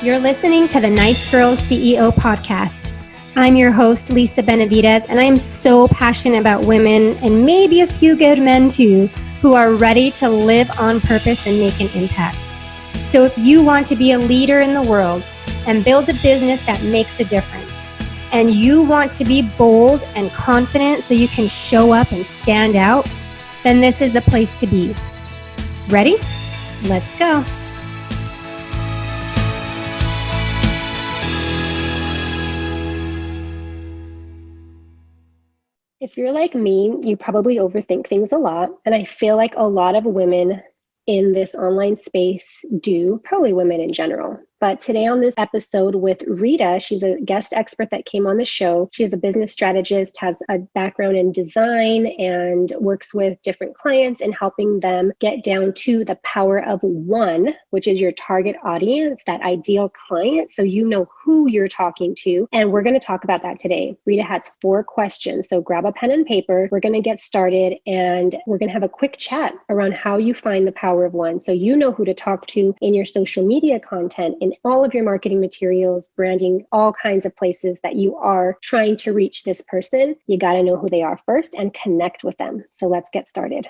You're listening to the Nice Girls CEO podcast. I'm your host, Lisa Benavidez, and I am so passionate about women and maybe a few good men too, who are ready to live on purpose and make an impact. So if you want to be a leader in the world and build a business that makes a difference, and you want to be bold and confident so you can show up and stand out, then this is the place to be. Ready? Let's go. If you're like me, you probably overthink things a lot. And I feel like a lot of women in this online space do, probably women in general. But today on this episode with Rita, she's a guest expert that came on the show. She is a business strategist, has a background in design, and works with different clients in helping them get down to the power of one, which is your target audience, that ideal client, so you know who you're talking to. And we're going to talk about that today. Rita has 4 questions, so grab a pen and paper. We're going to get started, and we're going to have a quick chat around how you find the power of one, so you know who to talk to in your social media content, in all of your marketing materials, branding, all kinds of places that you are trying to reach this person. You got to know who they are first and connect with them. So let's get started.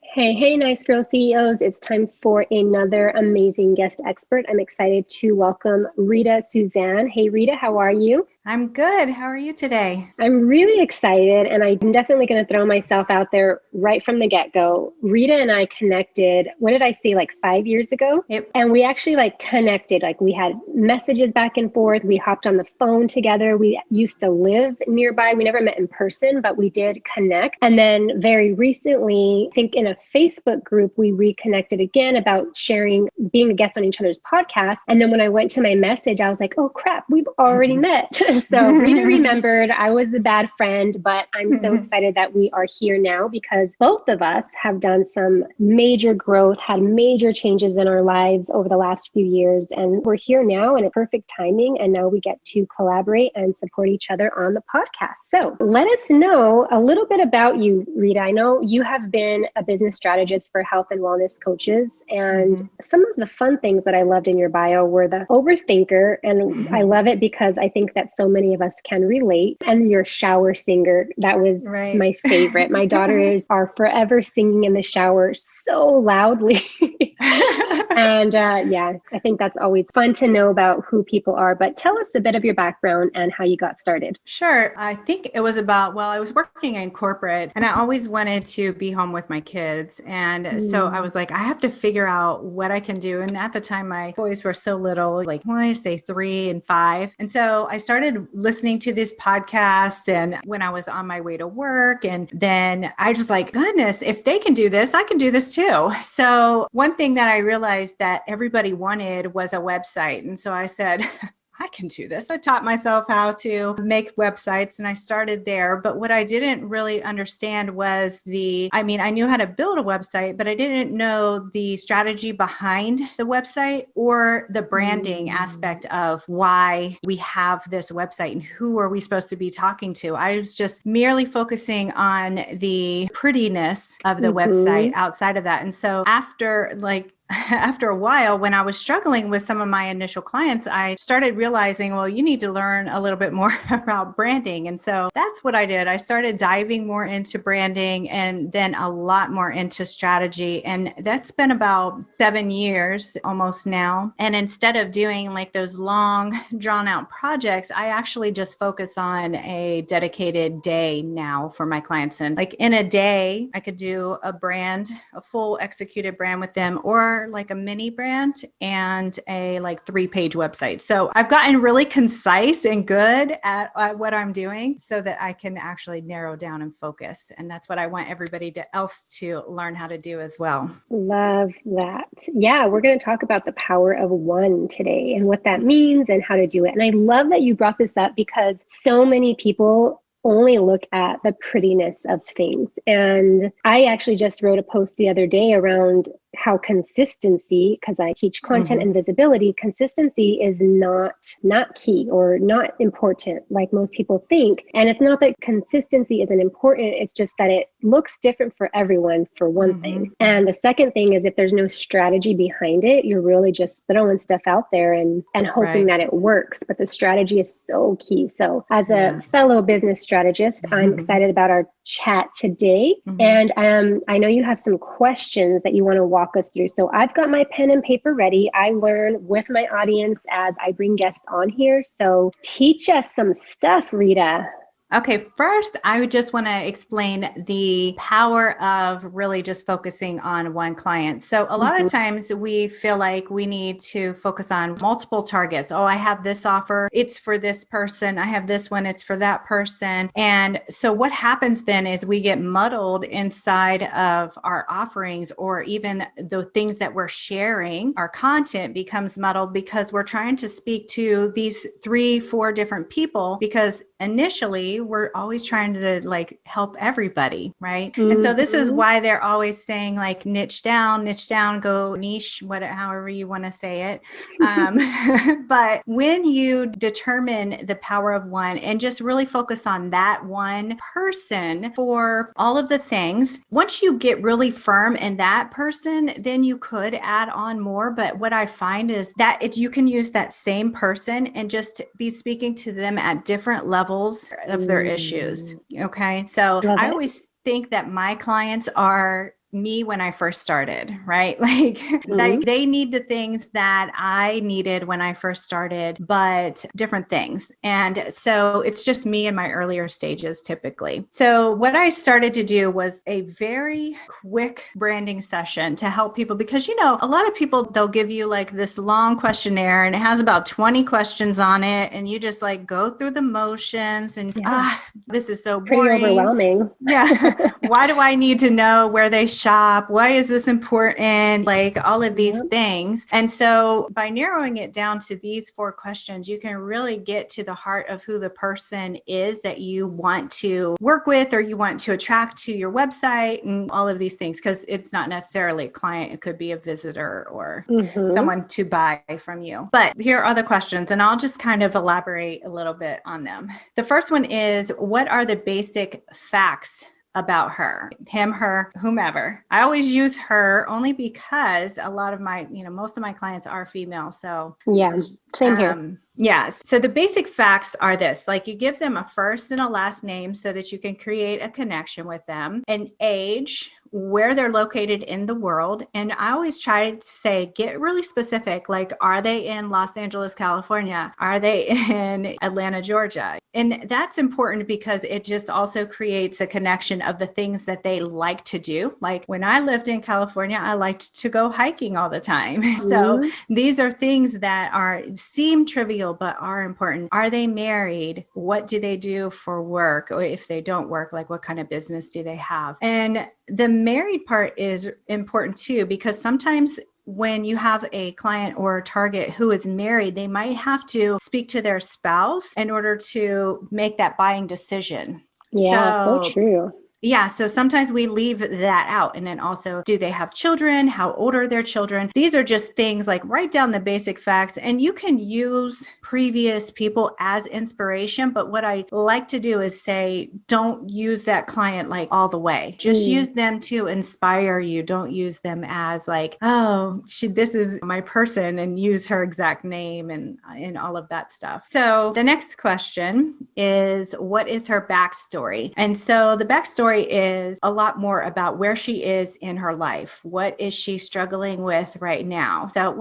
Hey, Nice Girl CEOs. It's time for another amazing guest expert. I'm excited to welcome Rita Suzanne. Hey, Rita, how are you? I'm good. How are you today? I'm really excited, and I'm definitely going to throw myself out there right from the get-go. Rita and I connected, what did I say, like 5 years ago? Yep. And we actually connected, we had messages back and forth. We hopped on the phone together. We used to live nearby. We never met in person, but we did connect. And then very recently, I think in a Facebook group, we reconnected again about sharing, being a guest on each other's podcast. And then when I went to my message, I was like, oh crap, we've already met. So Rita remembered. I was a bad friend, but I'm so excited that we are here now because both of us have done some major growth, had major changes in our lives over the last few years. And we're here now in a perfect timing. And now we get to collaborate and support each other on the podcast. So let us know a little bit about you, Rita. I know you have been a business strategist for health and wellness coaches. And some of the fun things that I loved in your bio were the overthinker. And I love it because I think that so many of us can relate. And your shower singer, that was my favorite. My daughters are forever singing in the shower so loudly. And I think that's always fun to know about who people are. But tell us a bit of your background and how you got started. Sure. I think it was I was working in corporate and I always wanted to be home with my kids. And so I was like, I have to figure out what I can do. And at the time, my boys were so little, I want to say 3 and 5. And so I started listening to this podcast and when I was on my way to work, and then I was like, goodness, if they can do this, I can do this too. So one thing that I realized that everybody wanted was a website. And so I said, I can do this. I taught myself how to make websites and I started there. But what I didn't really understand was I knew how to build a website, but I didn't know the strategy behind the website or the branding aspect of why we have this website and who are we supposed to be talking to. I was just merely focusing on the prettiness of the website outside of that. And so after a while, when I was struggling with some of my initial clients, I started realizing, well, you need to learn a little bit more about branding. And so that's what I did. I started diving more into branding and then a lot more into strategy. And that's been about 7 years almost now. And instead of doing those long drawn out projects, I actually just focus on a dedicated day now for my clients. And in a day, I could do a full executed brand with them, or a mini brand and a 3-page website. So I've gotten really concise and good at what I'm doing so that I can actually narrow down and focus. And that's what I want everybody else to learn how to do as well. Love that. Yeah, we're going to talk about the power of one today and what that means and how to do it. And I love that you brought this up because so many people only look at the prettiness of things. And I actually just wrote a post the other day around how consistency, because I teach content and visibility, consistency is not key or not important like most people think. And it's not that consistency isn't important, it's just that it looks different for everyone, for one thing. And the second thing is, if there's no strategy behind it, you're really just throwing stuff out there and hoping that it works. But the strategy is so key. So as a fellow business strategist, I'm excited about our chat today. And I know you have some questions that you want to walk us through. So I've got my pen and paper ready. I learn with my audience as I bring guests on here. So teach us some stuff, Rita. Okay, first, I would just want to explain the power of really just focusing on one client. So a lot of times we feel like we need to focus on multiple targets. Oh, I have this offer, it's for this person. I have this one, it's for that person. And so what happens then is we get muddled inside of our offerings, or even the things that we're sharing. Our content becomes muddled because we're trying to speak to these 3-4 different people, because initially we're always trying to like help everybody, right? And so this is why they're always saying like niche down, go niche, however you want to say it. But when you determine the power of one and just really focus on that one person for all of the things, once you get really firm in that person, then you could add on more. But what I find is that you can use that same person and just be speaking to them at different levels of their issues. Okay. So I always think that my clients are me when I first started, right? Like they need the things that I needed when I first started, but different things. And so it's just me in my earlier stages typically. So what I started to do was a very quick branding session to help people, because, you know, a lot of people, they'll give you like this long questionnaire and it has about 20 questions on it. And you just like go through the motions and this is so boring. Pretty overwhelming. Yeah. Why do I need to know where they shop? Why is this important? Like all of these things. And so by narrowing it down to these 4 questions, you can really get to the heart of who the person is that you want to work with or you want to attract to your website and all of these things, because it's not necessarily a client. It could be a visitor or someone to buy from you. But here are the questions, and I'll just kind of elaborate a little bit on them. The first one is, what are the basic facts about her, him, her, whomever? I always use her only because a lot of my, most of my clients are female. So same here. Yes. So the basic facts are this, like you give them a first and a last name so that you can create a connection with them, an age, where they're located in the world. And I always try to say, get really specific. Like, are they in Los Angeles, California? Are they in Atlanta, Georgia? And that's important because it just also creates a connection of the things that they like to do. Like when I lived in California, I liked to go hiking all the time. So these are things that seem trivial, but are important. Are they married? What do they do for work? Or if they don't work, like what kind of business do they have? And the married part is important too, because sometimes when you have a client or a target who is married, they might have to speak to their spouse in order to make that buying decision. Yeah, so true. Yeah. So sometimes we leave that out. And then also, do they have children? How old are their children? These are just things like write down the basic facts, and you can use previous people as inspiration. But what I like to do is say, don't use that client like all the way. Just use them to inspire you. Don't use them as like, oh, this is my person, and use her exact name and all of that stuff. So the next question is, what is her backstory? And so the backstory is a lot more about where she is in her life. What is she struggling with right now? So,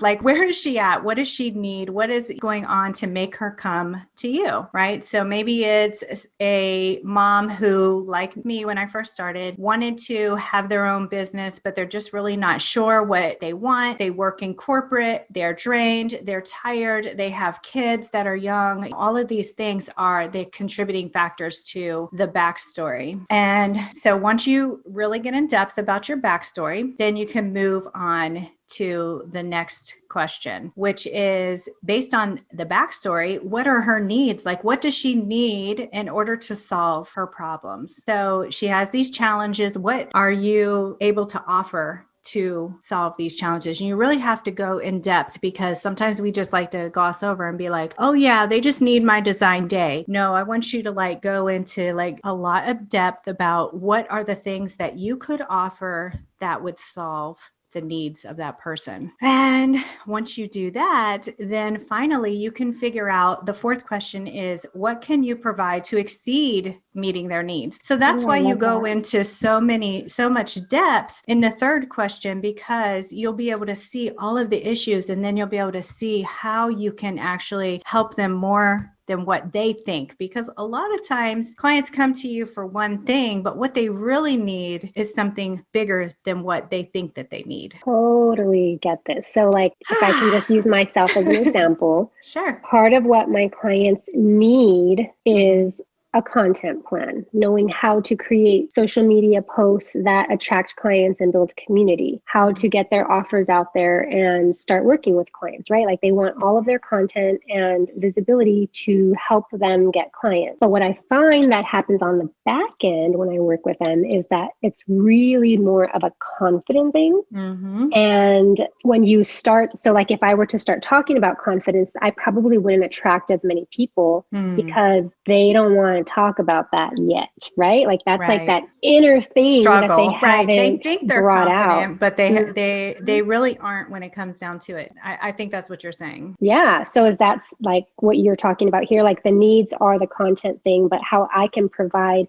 like where is she at? What does she need? What is going on to make her come to you, right? So maybe it's a mom who, like me when I first started, wanted to have their own business, but they're just really not sure what they want. They work in corporate, they're drained, they're tired, they have kids that are young. All of these things are the contributing factors to the backstory. And so once you really get in depth about your backstory, then you can move on to the next question, which is based on the backstory. What are her needs? Like, what does she need in order to solve her problems? So she has these challenges. What are you able to offer to solve these challenges. And you really have to go in depth, because sometimes we just like to gloss over and be like, oh yeah, they just need my design day. No, I want you to like go into like a lot of depth about what are the things that you could offer that would solve the needs of that person. And once you do that, then finally you can figure out, the fourth question is, what can you provide to exceed meeting their needs? So that's why you go into so much depth in the third question, because you'll be able to see all of the issues, and then you'll be able to see how you can actually help them more than what they think. Because a lot of times clients come to you for one thing, but what they really need is something bigger than what they think that they need. Totally get this. So like, if I can just use myself as an example, Sure. part of what my clients need is a content plan, knowing how to create social media posts that attract clients and build community, how to get their offers out there and start working with clients, right? Like they want all of their content and visibility to help them get clients. But what I find that happens on the back end when I work with them is that it's really more of a confidence thing. Mm-hmm. And when you start, so like if I were to start talking about confidence, I probably wouldn't attract as many people because they don't want to talk about that yet, right? Like that's like that inner thing struggle, that they haven't They think they're brought confident, out. but they really aren't when it comes down to it. I think that's what you're saying. Yeah. So is that's like what you're talking about here? Like the needs are the content thing, but how I can provide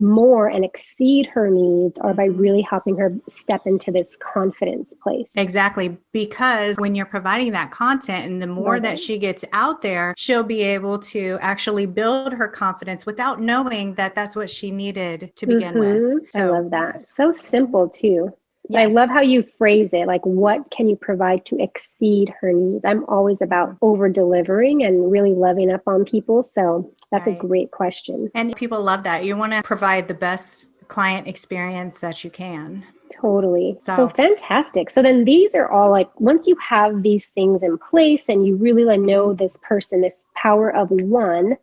more and exceed her needs are by really helping her step into this confidence place. Exactly. Because when you're providing that content, and the more that she gets out there, she'll be able to actually build her confidence without knowing that that's what she needed to begin with. So, I love that. So simple too. Yes. I love how you phrase it. Like, what can you provide to exceed her needs? I'm always about over delivering and really loving up on people. So that's a great question. And people love that. You want to provide the best client experience that you can. Totally. So fantastic. So then these are all like, once you have these things in place and you really know this person, this power of one,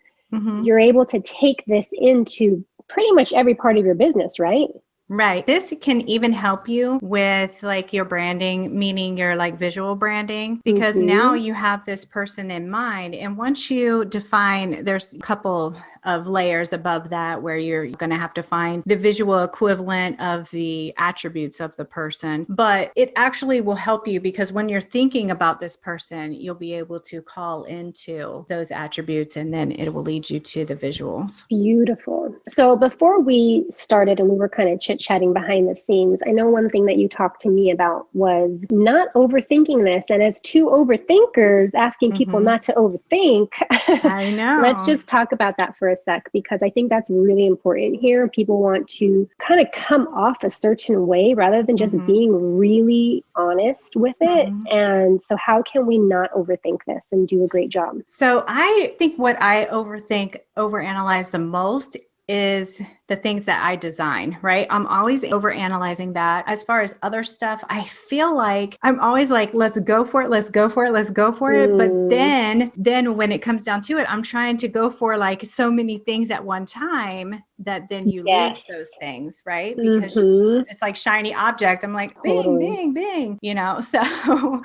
you're able to take this into pretty much every part of your business, right? Right. This can even help you with like your branding, meaning your like visual branding, because now you have this person in mind. And once you define, there's a couple of layers above that where you're going to have to find the visual equivalent of the attributes of the person. But it actually will help you, because when you're thinking about this person, you'll be able to call into those attributes, and then it will lead you to the visuals. Beautiful. So before we started and we were kind of chit-chatting behind the scenes, I know one thing that you talked to me about was not overthinking this. And as two overthinkers, asking people not to overthink. I know. Let's just talk about that for a sec, because I think that's really important here. People want to kind of come off a certain way rather than just being really honest with it. And so how can we not overthink this and do a great job? So I think what I overanalyze the most is the things that I design, right? I'm always overanalyzing that. As far as other stuff, I feel like I'm always like, let's go for it. Let's go for it. Let's go for it. But then when it comes down to it, I'm trying to go for like so many things at one time that then you lose those things, right? Because it's like shiny object. I'm like, bing, bing, bing, so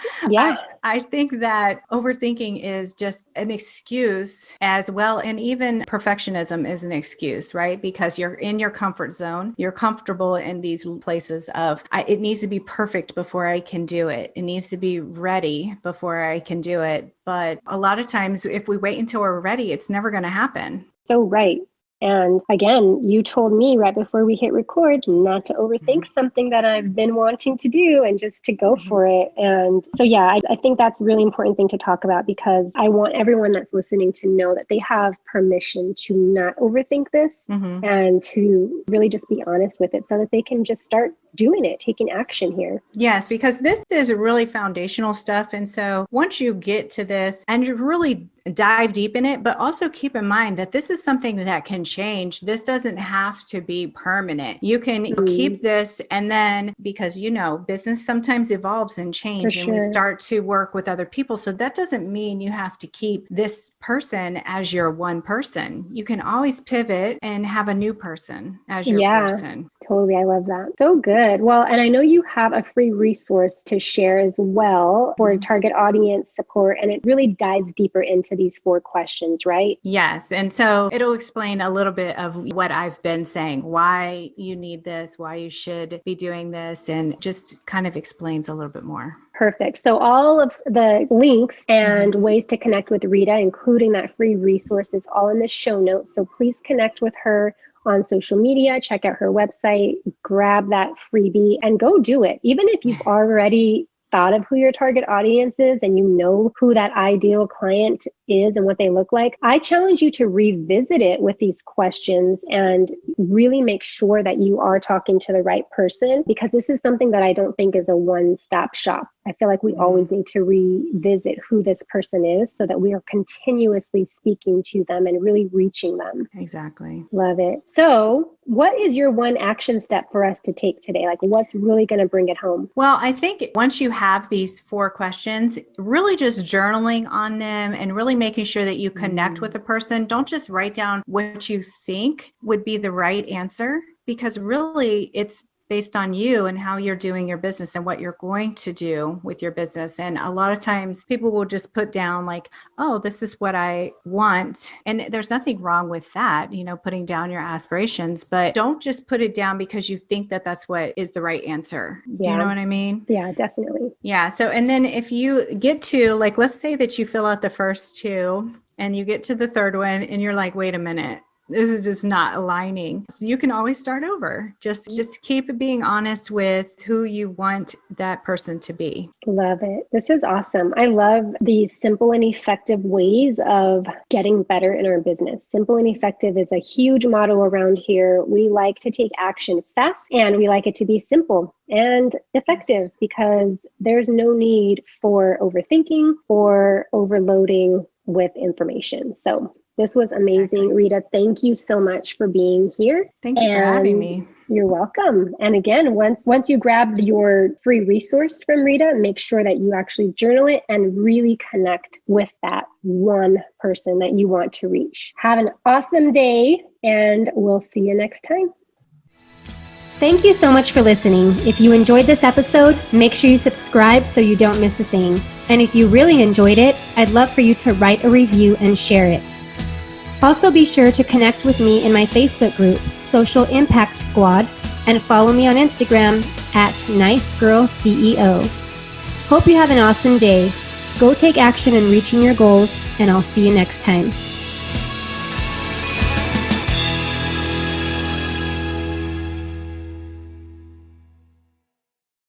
I think that overthinking is just an excuse as well. And even perfectionism is an excuse, right? Because you're in your comfort zone. You're comfortable in these places of, it needs to be perfect before I can do it. It needs to be ready before I can do it. But a lot of times, if we wait until we're ready, it's never going to happen. So right. And again, you told me right before we hit record not to overthink something that I've been wanting to do and just to go for it. And so, I think that's a really important thing to talk about, because I want everyone that's listening to know that they have permission to not overthink this and to really just be honest with it so that they can just start doing it, taking action here. Yes, because this is really foundational stuff. And so once you get to this and you really dive deep in it, but also keep in mind that this is something that can change. This doesn't have to be permanent. You can keep this, and then because business sometimes evolves and change, and we start to work with other people. So that doesn't mean you have to keep this person as your one person. You can always pivot and have a new person as your person. Totally. I love that. So good. Well, and I know you have a free resource to share as well for target audience support, and it really dives deeper into these 4 questions, right? Yes. And so it'll explain a little bit of what I've been saying, why you need this, why you should be doing this, and just kind of explains a little bit more. Perfect. So all of the links and ways to connect with Rita, including that free resource, is all in the show notes. So please connect with her on social media, check out her website, grab that freebie and go do it. Even if you've already thought of who your target audience is and you know who that ideal client is and what they look like, I challenge you to revisit it with these questions and really make sure that you are talking to the right person, because this is something that I don't think is a one-stop shop. I feel like we always need to revisit who this person is so that we are continuously speaking to them and really reaching them. Exactly. Love it. So what is your one action step for us to take today? Like, what's really going to bring it home? Well, I think once you have these 4 questions, really just journaling on them and really making sure that you connect with the person. Don't just write down what you think would be the right answer, because really it's based on you and how you're doing your business and what you're going to do with your business. And a lot of times people will just put down like, oh, this is what I want. And there's nothing wrong with that, putting down your aspirations, but don't just put it down because you think that that's what is the right answer. Yeah. Do you know what I mean? Yeah, definitely. Yeah. So, and then if you get to like, let's say that you fill out the first 2 and you get to the 3rd one and you're like, wait a minute, this is just not aligning. So you can always start over. Just keep being honest with who you want that person to be. Love it. This is awesome. I love these simple and effective ways of getting better in our business. Simple and effective is a huge motto around here. We like to take action fast and we like it to be simple and effective because there's no need for overthinking or overloading with information. So this was amazing. Exactly. Rita, thank you so much for being here. Thank you for having me. You're welcome. And again, once you grab your free resource from Rita, make sure that you actually journal it and really connect with that one person that you want to reach. Have an awesome day, and we'll see you next time. Thank you so much for listening. If you enjoyed this episode, make sure you subscribe so you don't miss a thing. And if you really enjoyed it, I'd love for you to write a review and share it. Also, be sure to connect with me in my Facebook group, Social Impact Squad, and follow me on Instagram at NiceGirlCEO. Hope you have an awesome day. Go take action in reaching your goals, and I'll see you next time.